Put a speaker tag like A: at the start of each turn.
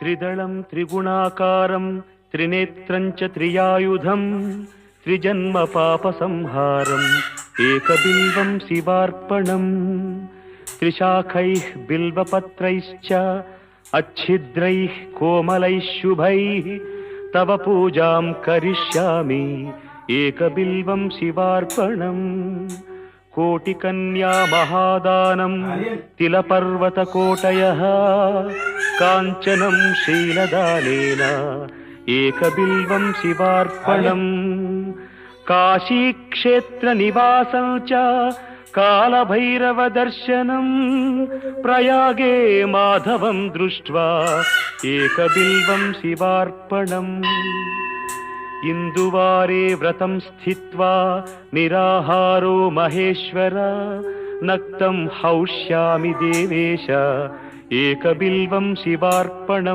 A: त्रिदलं त्रिगुणाकारं त्रिनेत्रं च त्रियायुधं त्रिजन्म पापसंहारम् एकबिल्वं शिवार्पणम् त्रिशाखैः बिल्वपत्रैश्च अच्छिद्रैः कोमलैः शुभैः तव पूजां करिष्यामि एकबिल्वं शिवार्पणम् कोटिकन्या महादानं तिलपर्वतकोटयः काञ्चनं शीलदानेन एकबिल्वं शिवार्पणम् काशीक्षेत्रनिवासं च कालभैरवदर्शनं प्रयागे माधवं दृष्ट्वा एकबिल्वं शिवार्पणम् इंदुवारे व्रतं स्थित्वा निराहारो महेश्वर नक्तं हौष्यामि देवेश एकबिल्वं शिवार्पणम्।